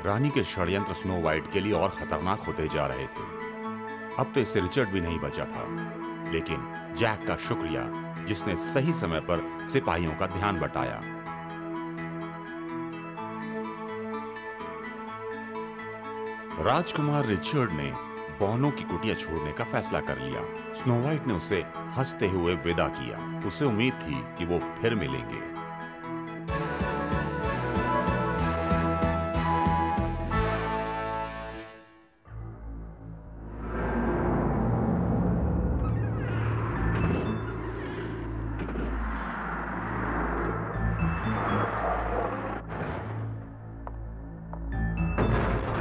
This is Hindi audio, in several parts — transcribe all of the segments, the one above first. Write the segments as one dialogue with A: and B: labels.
A: रानी के षड्यंत्र स्नो वाइट के लिए और खतरनाक होते जा रहे थे। अब तो इससे रिचर्ड भी नहीं बचा था, लेकिन जैक का शुक्रिया जिसने सही समय पर सिपाहियों का ध्यान बटाया। राजकुमार रिचर्ड ने बॉनो की कुटिया छोड़ने का फैसला कर लिया। स्नो वाइट ने उसे हंसते हुए विदा किया। उसे उम्मीद थी कि वो फिर मिलेंगे।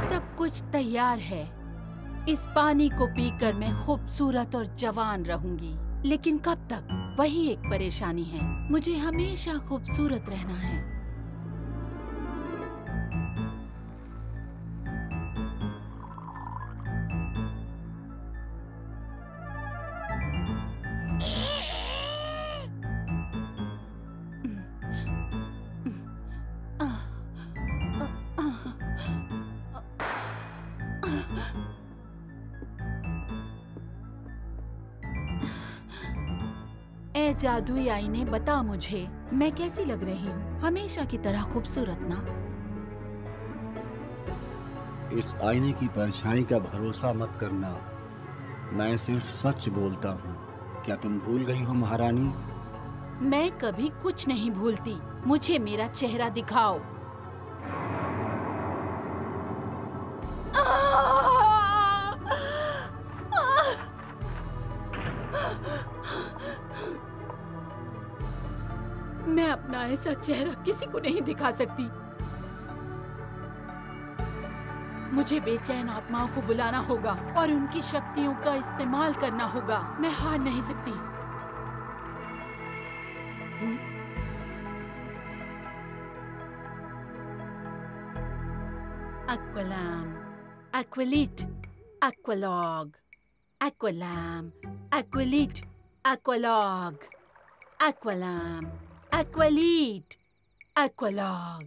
B: सब कुछ तैयार है। इस पानी को पीकर मैं खूबसूरत और जवान रहूंगी। लेकिन कब तक? वही एक परेशानी है। मुझे हमेशा खूबसूरत रहना है। ए जादुई आईने, बता मुझे मैं कैसी लग रही हूँ? हमेशा की तरह खूबसूरत ना?
C: इस आईने की परछाई का भरोसा मत करना। मैं सिर्फ सच बोलता हूँ। क्या तुम भूल गई हो महारानी?
B: मैं कभी कुछ नहीं भूलती। मुझे मेरा चेहरा दिखाओ। मैं अपना ऐसा चेहरा किसी को नहीं दिखा सकती। मुझे बेचैन आत्माओं को बुलाना होगा और उनकी शक्तियों का इस्तेमाल करना होगा। मैं हार नहीं सकती। एक्वालैम, एक्वालिट, एक्वालॉग, एक्वालैम, एक्वालिट, एक्वालॉग, एक्वालैम, एक्वालिट, एक्वालॉग,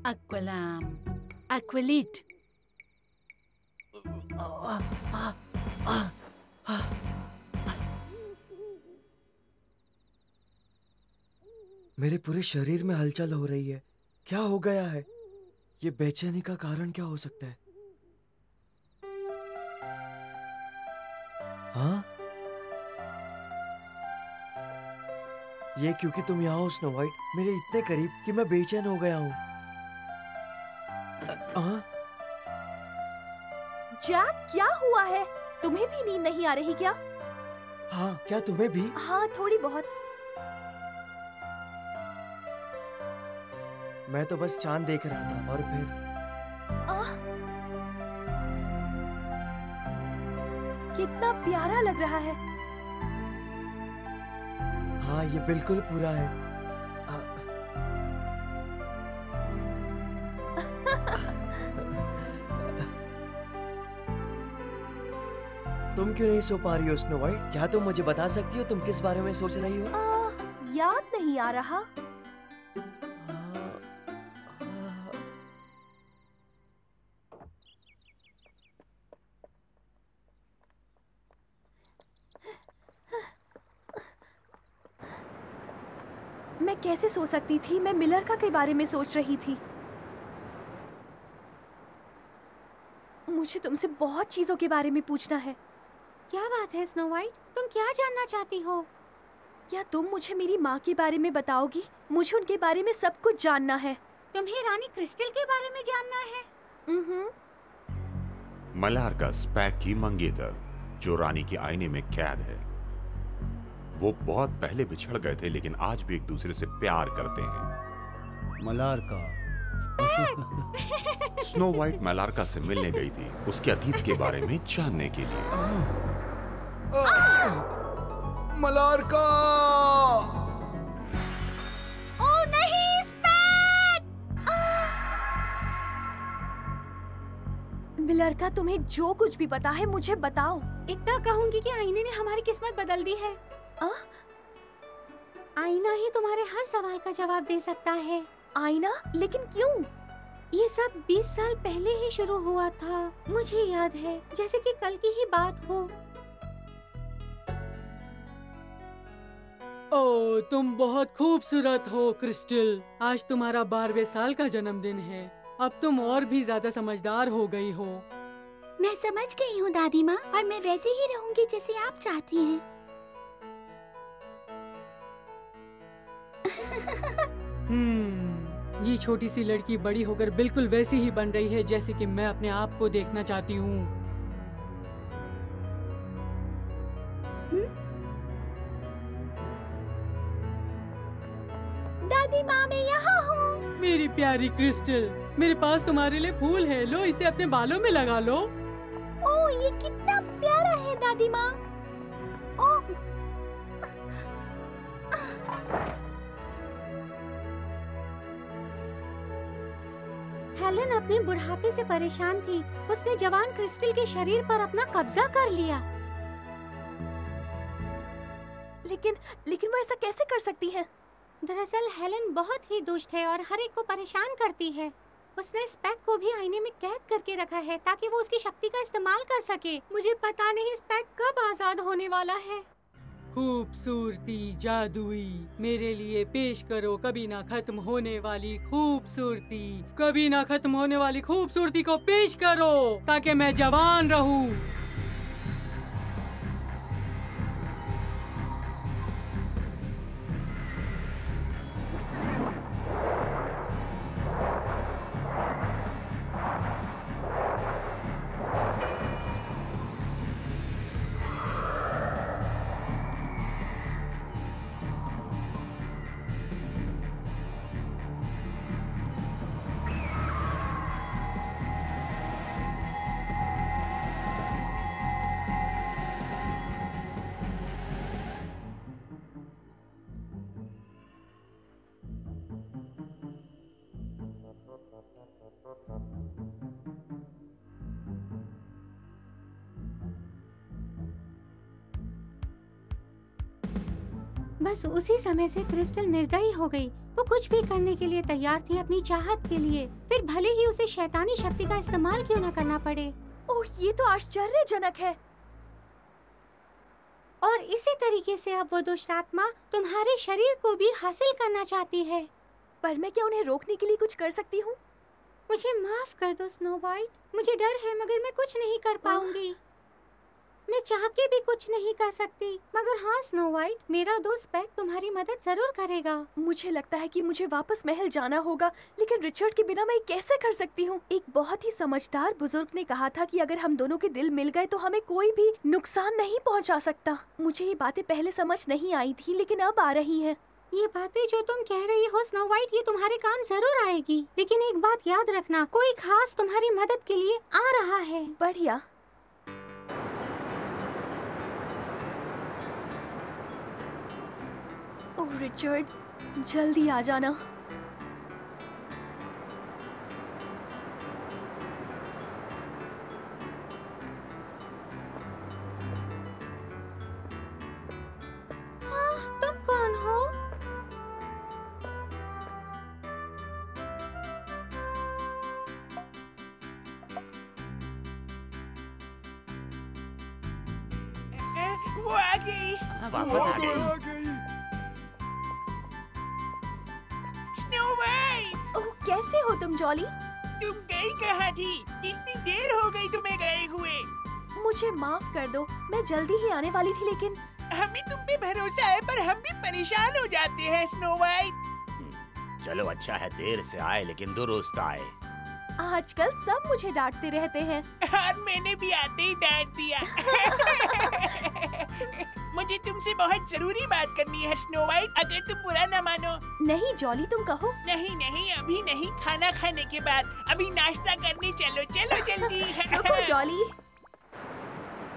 B: एक्वालैम, एक्वालिट।
D: मेरे पूरे शरीर में हलचल हो रही है। क्या हो गया है? ये बेचैनी का कारण क्या हो सकता है? हाँ? ये क्योंकि तुम यहाँ हो स्नो वाइट, मेरे इतने करीब कि मैं बेचैन हो गया हूँ। हाँ?
E: जैक, क्या हुआ है? तुम्हें भी नींद नहीं आ रही क्या?
D: हाँ, क्या तुम्हें भी?
E: हाँ, थोड़ी बहुत।
D: मैं तो बस चांद देख रहा था और फिर
E: कितना प्यारा लग रहा है।
D: हाँ, ये बिल्कुल पूरा है। तुम क्यों नहीं सो पा रही हो स्नो वाइट? क्या तुम मुझे बता सकती हो तुम किस बारे में सोच रही हो?
E: याद नहीं आ रहा। मैं कैसे सो सकती थी? मैं मिलर के बारे में सोच रही थी। मुझे तुमसे बहुत चीजों के बारे में पूछना है।
F: क्या बात है स्नो वाइट? तुम क्या जानना चाहती हो?
E: क्या तुम मुझे मेरी माँ के बारे में बताओगी? मुझे उनके बारे में सब कुछ जानना है।
F: तुम्हें रानी क्रिस्टल के बारे में जानना है?
A: मलारका स्पैक की मंगेतर, जो रानी की आईने में कैद है। वो बहुत पहले बिछड़ गए थे, लेकिन आज भी एक दूसरे से प्यार करते हैं।
C: मलारका।
A: स्नो वाइट मलारका से मिलने गई थी, उसके अतीत के बारे में जानने के लिए।
D: मलारका!
E: ओह नहीं, स्पैक! मिलरका, तुम्हें जो कुछ भी पता है मुझे बताओ।
F: इतना कहूंगी कि आईने ने हमारी किस्मत बदल दी है। आईना ही तुम्हारे हर सवाल का जवाब दे सकता है।
E: आईना? लेकिन क्यों?
F: ये सब 20 साल पहले ही शुरू हुआ था। मुझे याद है जैसे कि कल की ही बात हो।
G: ओह, तुम बहुत खूबसूरत हो क्रिस्टल। आज तुम्हारा 12वें साल का जन्मदिन है। अब तुम और भी ज्यादा समझदार हो गई हो।
F: मैं समझ गई हूँ दादी माँ, और मैं वैसे ही रहूंगी जैसे आप चाहती हैं।
G: ये छोटी सी लड़की बड़ी होकर बिल्कुल वैसी ही बन रही है जैसे कि मैं अपने आप को देखना चाहती हूँ।
F: दादी माँ, मैं यहाँ हूँ।
G: मेरी प्यारी क्रिस्टल, मेरे पास तुम्हारे लिए फूल है, लो इसे अपने बालों में लगा लो।
F: ओह, ये कितना प्यारा है दादी माँ। ओह, हेलन अपने बुढ़ापे से परेशान थी। उसने जवान क्रिस्टल के शरीर पर अपना कब्जा कर लिया।
E: लेकिन वो ऐसा कैसे कर सकती है?
F: दरअसल हेलन बहुत ही दुष्ट है और हर एक को परेशान करती है। उसने स्पेक को भी आईने में कैद करके रखा है ताकि वो उसकी शक्ति का इस्तेमाल कर सके। मुझे पता नहीं स्पेक कब आजाद होने वाला है।
G: खूबसूरती जादुई, मेरे लिए पेश करो कभी ना खत्म होने वाली खूबसूरती। कभी ना खत्म होने वाली खूबसूरती को पेश करो ताकि मैं जवान रहूं।
F: बस उसी समय से क्रिस्टल निर्दयी हो गई। वो कुछ भी करने के लिए तैयार थी अपनी चाहत के लिए, फिर भले ही उसे शैतानी शक्ति का इस्तेमाल क्यों न करना पड़े।
E: ओह, ये तो आश्चर्यजनक है।
F: और इसी तरीके से अब वो दुष्ट आत्मा तुम्हारे शरीर को भी हासिल करना चाहती है।
E: पर मैं क्या उन्हें रोकने के लिए कुछ कर सकती हूँ?
F: मुझे माफ कर दो स्नो वाइट, मुझे डर है मगर मैं कुछ नहीं कर पाऊंगी। मैं चाह के भी कुछ नहीं कर सकती। मगर हाँ स्नो वाइट, मेरा दोस्त स्पेक तुम्हारी मदद जरूर करेगा।
E: मुझे लगता है कि मुझे वापस महल जाना होगा, लेकिन रिचर्ड के बिना मैं कैसे कर सकती हूँ? एक बहुत ही समझदार बुजुर्ग ने कहा था कि अगर हम दोनों के दिल मिल गए तो हमें कोई भी नुकसान नहीं पहुँचा सकता। मुझे ये बातें पहले समझ नहीं आई थी, लेकिन अब आ रही है।
F: ये बातें जो तुम कह रही हो स्नो वाइट, ये तुम्हारे काम जरूर आएगी। लेकिन एक बात याद रखना, कोई खास तुम्हारी मदद के लिए आ रहा है।
E: बढ़िया। ओह रिचर्ड, जल्दी आ जाना।
F: तुम कौन हो?
H: वो आ गई।
A: वापस आ गई।
H: स्नो वाइट,
E: ओह, कैसे हो तुम जॉली?
H: तुम गई कहाँ थी? कितनी देर हो गई तुम्हें गए हुए।
E: मुझे माफ कर दो, मैं जल्दी ही आने वाली थी, लेकिन
H: हमें तुम पे भरोसा है पर हम भी परेशान हो जाते हैं स्नो वाइट।
A: चलो अच्छा है, देर से आए लेकिन दुरुस्त आए।
E: आजकल सब मुझे डांटते रहते हैं।
H: और मैंने भी आते ही डांट दिया। मुझे तुमसे बहुत जरूरी बात करनी है स्नो वाइट, अगर तुम बुरा न मानो।
E: नहीं जॉली, तुम कहो।
H: नहीं नहीं, अभी नहीं, खाना खाने के बाद। अभी नाश्ता करने चलो, चलो जल्दी।
E: रुको जॉली।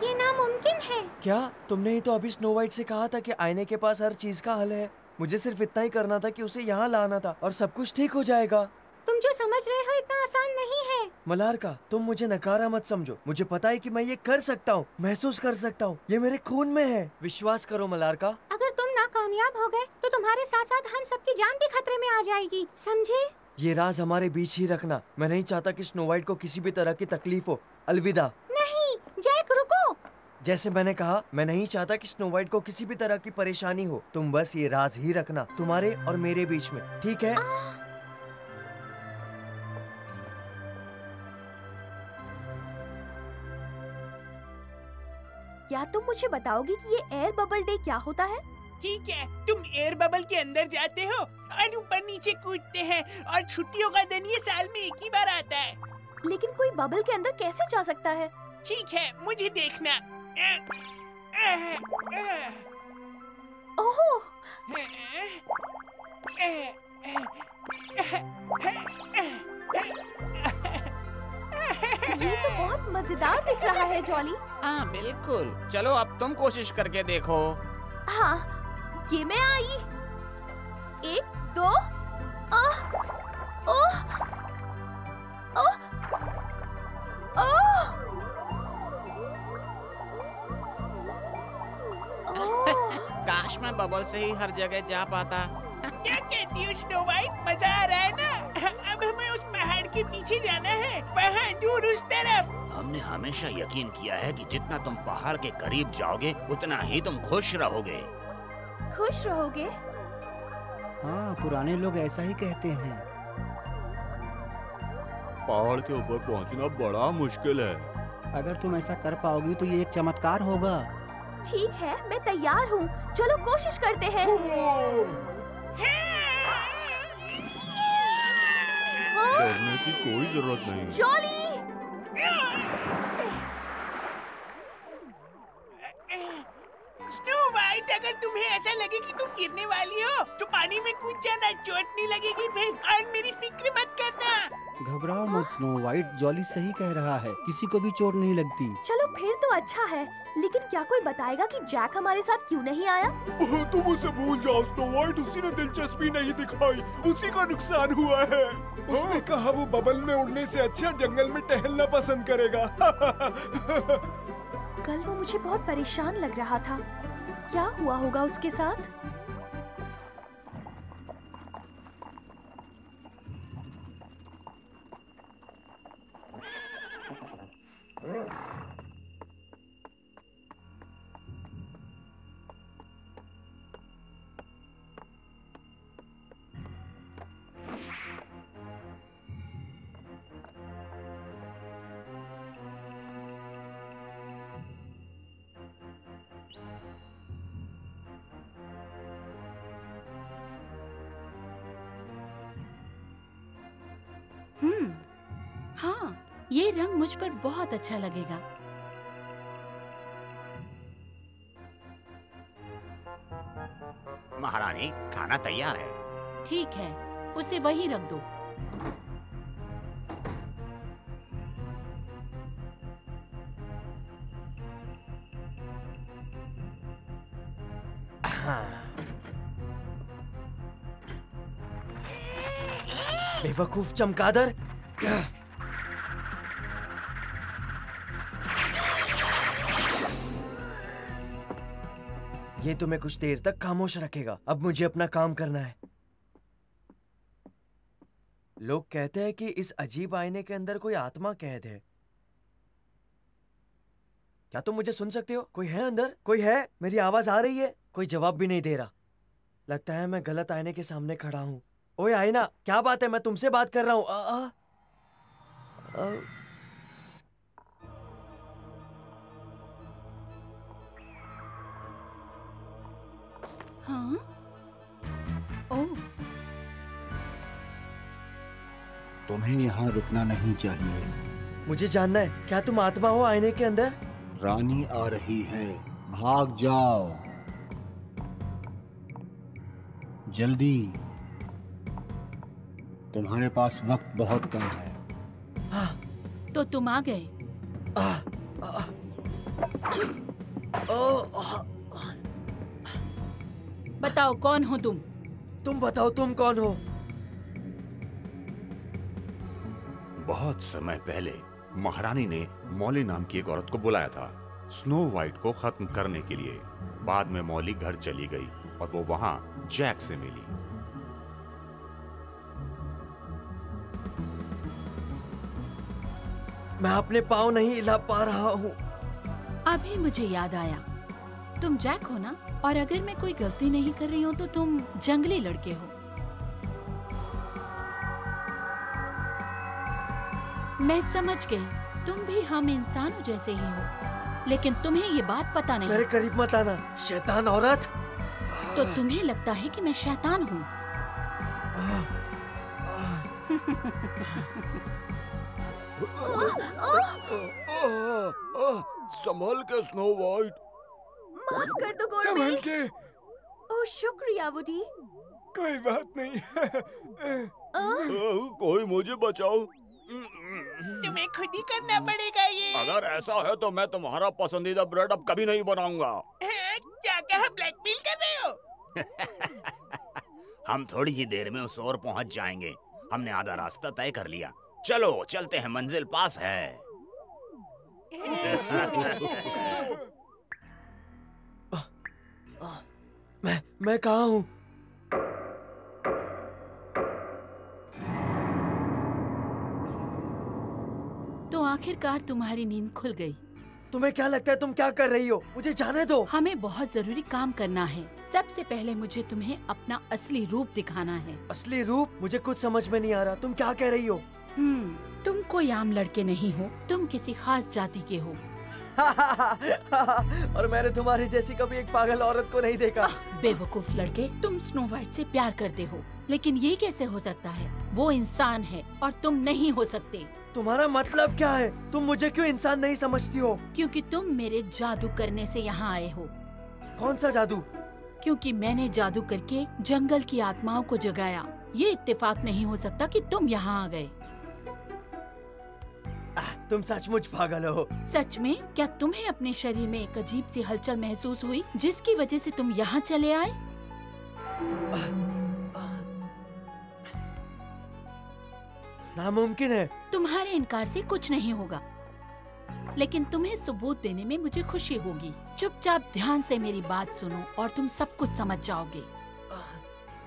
F: ये नामुमकिन है।
D: क्या तुमने ही तो अभी स्नो वाइट से कहा था कि आईने के पास हर चीज का हल है? मुझे सिर्फ इतना ही करना था कि उसे यहाँ लाना था और सब कुछ ठीक हो जाएगा।
F: तुम जो समझ रहे हो इतना आसान नहीं है।
D: मलारका, तुम मुझे नकारा मत समझो। मुझे पता है कि मैं ये कर सकता हूँ, महसूस कर सकता हूँ। ये मेरे खून में है। विश्वास करो मलारका।
F: अगर तुम नाकामयाब हो गए तो तुम्हारे साथ साथ हम सबकी जान भी खतरे में आ जाएगी, समझे?
D: ये राज हमारे बीच ही रखना। मैं नहीं चाहता कि स्नो वाइट को किसी भी तरह की तकलीफ हो। अलविदा।
F: नहीं जैक रुको।
D: जैसे मैंने कहा, मैं नहीं चाहता कि स्नो वाइट को किसी भी तरह की परेशानी हो। तुम बस ये राज ही रखना, तुम्हारे और मेरे बीच में, ठीक है?
E: क्या तुम मुझे बताओगी कि ये एयर बबल डे क्या होता है?
H: ठीक है, तुम एयर बबल के अंदर जाते हो और ऊपर नीचे कूदते हैं और छुट्टियों का दिन ये साल में एक ही बार आता है।
E: लेकिन कोई बबल के अंदर कैसे जा सकता है?
H: ठीक है, मुझे देखना।
E: ओह, ये तो बहुत मजेदार दिख रहा है जॉली।
I: हाँ बिल्कुल, चलो अब तुम कोशिश करके देखो।
E: हाँ, ये मैं आई। 1 2 ओह ओह ओह ओह
I: काश मैं बबल से ही हर जगह जा पाता।
H: क्या कहती हो स्नो वाइट, मजा आ रहा है ना? अब हमें उस पहाड़ के पीछे जाना है, वहाँ दूर उस तरफ।
J: हमने हमेशा यकीन किया है कि जितना तुम पहाड़ के करीब जाओगे उतना ही तुम खुश रहोगे।
E: खुश रहोगे?
C: हाँ, पुराने लोग ऐसा ही कहते हैं।
A: पहाड़ के ऊपर पहुंचना बड़ा मुश्किल है।
C: अगर तुम ऐसा कर पाओगी तो ये एक चमत्कार होगा।
E: ठीक है, मैं तैयार हूँ। चलो कोशिश करते हैं।
A: डरने की कोई जरूरत नहीं।
E: जॉली!
H: स्नो वाइट, अगर तुम्हें ऐसा लगे कि तुम गिरने वाली हो तो पानी में कूद जाना, चोट नहीं लगेगी फिर। और मेरी फिक्र मत करना।
C: घबराओ मत स्नो वाइट, जॉली सही कह रहा है, किसी को भी चोट नहीं लगती।
E: चलो फिर तो अच्छा है, लेकिन क्या कोई बताएगा कि जैक हमारे साथ क्यों नहीं आया?
K: तुम उसे भूल जाओ स्नो वाइट, उसी ने दिलचस्पी नहीं दिखाई, उसी का नुकसान हुआ है। उसने कहा वो बबल में उड़ने से अच्छा जंगल में टहलना पसंद करेगा।
E: कल वो मुझे बहुत परेशान लग रहा था। क्या हुआ होगा उसके साथ?
B: हाँ, ये रंग मुझ पर बहुत अच्छा लगेगा।
J: महारानी, खाना तैयार है।
B: ठीक है, उसे वहीं रख दो।
D: बेवकूफ चमगादड़! ये तुम्हें कुछ देर तक खामोश रखेगा। अब मुझे अपना काम करना है। लोग कहते हैं कि इस अजीब आईने के अंदर कोई आत्मा कैद है। क्या तुम मुझे सुन सकते हो? कोई है अंदर? कोई है? मेरी आवाज आ रही है? कोई जवाब भी नहीं दे रहा। लगता है मैं गलत आईने के सामने खड़ा हूँ। ओए आईना, क्या बात है? मैं तुमसे बात कर रहा हूँ।
B: हाँ? ओह,
C: तुम्हें यहाँ रुकना नहीं चाहिए।
D: मुझे जानना है, क्या तुम आत्मा हो आईने के अंदर?
C: रानी आ रही है, भाग जाओ जल्दी, तुम्हारे पास वक्त बहुत कम है।
B: तो तुम आ गए। बताओ कौन हो तुम?
D: तुम बताओ, तुम कौन हो?
A: बहुत समय पहले महारानी ने मौली नाम की एक औरत को बुलाया था स्नो वाइट को खत्म करने के लिए। बाद में मौली घर चली गई और वो वहां जैक से मिली।
D: मैं अपने पाँव नहीं हिला पा रहा हूँ।
B: अभी मुझे याद आया, तुम जैक हो ना? और अगर मैं कोई गलती नहीं कर रही हूँ तो तुम जंगली लड़के हो। मैं समझ गई, तुम भी हम इंसानों जैसे ही हो, लेकिन तुम्हें ये बात पता नहीं।
D: मेरे करीब मत आना, शैतान औरत।
B: तो तुम्हें लगता है कि मैं शैतान हूँ?
C: संभल के स्नो वाइट।
E: माफ कर दो गोल्डी।
K: संभल के।
E: ओह शुक्रिया वुडी।
K: कोई बात नहीं।
C: कोई मुझे बचाओ।
H: तुम्हें खुद ही करना पड़ेगा ये।
C: अगर ऐसा है तो मैं तुम्हारा पसंदीदा ब्रेड अब कभी नहीं बनाऊंगा।
H: क्या कहा, ब्लैकमेल कर रहे हो?
J: हम थोड़ी ही देर में उस ओर पहुंच जाएंगे। हमने आधा रास्ता तय कर लिया। चलो चलते हैं, मंजिल पास है।
D: मैं कहाँ हूँ?
B: तो आखिरकार तुम्हारी नींद खुल गई।
D: तुम्हें क्या लगता है तुम क्या कर रही हो? मुझे जाने दो।
B: हमें बहुत जरूरी काम करना है। सबसे पहले मुझे तुम्हें अपना असली रूप दिखाना है।
D: असली रूप? मुझे कुछ समझ में नहीं आ रहा, तुम क्या कह रही हो?
B: तुम कोई आम लड़के नहीं हो, तुम किसी खास जाति के हो।
D: और मैंने तुम्हारी जैसी कभी एक पागल औरत को नहीं देखा।
B: बेवकूफ लड़के, तुम स्नो वाइट से प्यार करते हो, लेकिन ये कैसे हो सकता है? वो इंसान है और तुम नहीं हो सकते।
D: तुम्हारा मतलब क्या है? तुम मुझे क्यों इंसान नहीं समझती हो?
B: क्योंकि तुम मेरे जादू करने से यहाँ आए हो।
D: कौन सा जादू?
B: क्योंकि मैंने जादू करके जंगल की आत्माओं को जगाया। ये इत्तेफाक नहीं हो सकता कि तुम यहाँ आ गए।
D: तुम सचमुच पागल हो।
B: सच में? क्या तुम्हें अपने शरीर में एक अजीब सी हलचल महसूस हुई जिसकी वजह से तुम यहाँ चले आए?
D: नामुमकिन है।
B: तुम्हारे इनकार से कुछ नहीं होगा, लेकिन तुम्हें सबूत देने में मुझे खुशी होगी। चुपचाप ध्यान से मेरी बात सुनो और तुम सब कुछ समझ जाओगे।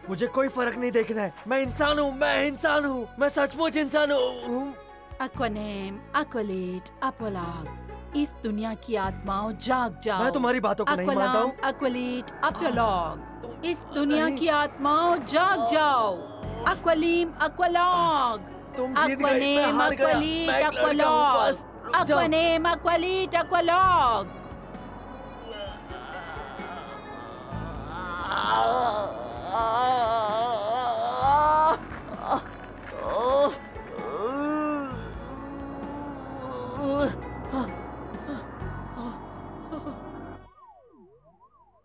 D: मुझे कोई फर्क नहीं देखना है। मैं इंसान हूँ, मैं इंसान हूँ, मैं सचमुच इंसान हूँ।
B: अक्वानेम, अक्वालेट, अपोलॉग, इस दुनिया की आत्माओं जाग जाओ।
D: मैं तुम्हारी बातों को नहीं मानता हूँ।
B: अक्वालेट, अपोलॉग, इस दुनिया की आत्माओं जाग जाओ। अक्वालीम, अक्वालॉग,
D: तुम जीत गई, मैं हार गया। मैं एक लड़का हूँ, बस रुक जाओ।
B: अक्वानेम, अक्वालीट, अक्वालॉग।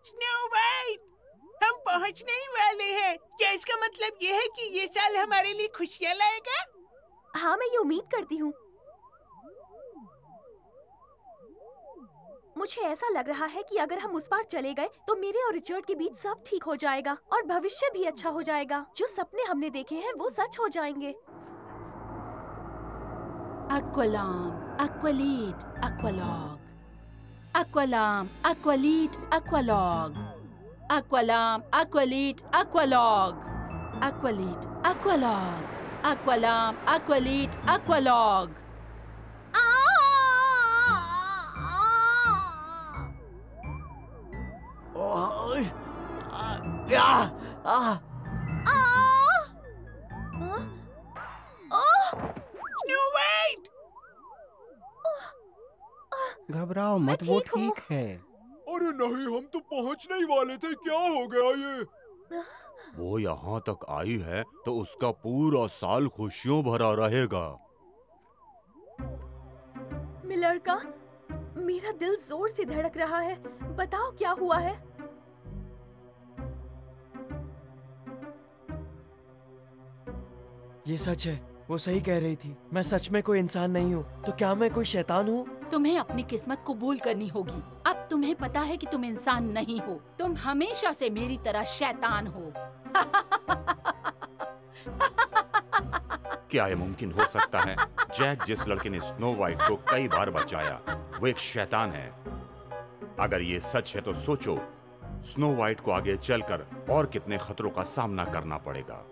H: स्नो वाइट, हम पहुंचने ही वाले हैं। क्या इसका मतलब ये है कि ये साल हमारे लिए खुशियाँ लाएगा?
E: हाँ, मैं ये उम्मीद करती हूँ। मुझे ऐसा लग रहा है कि अगर हम उस पार चले गए तो मेरे और रिचर्ड के बीच सब ठीक हो जाएगा और भविष्य भी अच्छा हो जाएगा। जो सपने हमने देखे हैं वो सच हो जाएंगे।
B: अक्वालाम, अक्वालीट, अक्वालॉग, अक्वालाम, अक्वालीट, अक्वालॉग, अक्वालाम, अक्वालीट, अक्वालॉग, अक्वालीट, अक्वालॉग, अक्वालाम, अक्वालीट, अक्वालॉग।
C: घबराओ मत, वो ठीक है।
K: अरे नहीं, हम तो पहुंचने ही वाले थे। क्या हो गया ये?
A: वो यहाँ तक आई है तो उसका पूरा साल खुशियों भरा रहेगा।
E: मिलर का, मेरा दिल जोर से धड़क रहा है। बताओ क्या हुआ है?
D: ये सच है, वो सही कह रही थी। मैं सच में कोई इंसान नहीं हूँ। तो क्या मैं कोई शैतान हूँ?
B: तुम्हें अपनी किस्मत कबूल करनी होगी। अब तुम्हें पता है कि तुम इंसान नहीं हो, तुम हमेशा से मेरी तरह शैतान हो।
A: क्या ये मुमकिन हो सकता है? जैक जिस लड़के ने स्नो वाइट को कई बार बचाया, वो एक शैतान है। अगर ये सच है तो सोचो, स्नो वाइट को आगे चलकर और कितने खतरों का सामना करना पड़ेगा।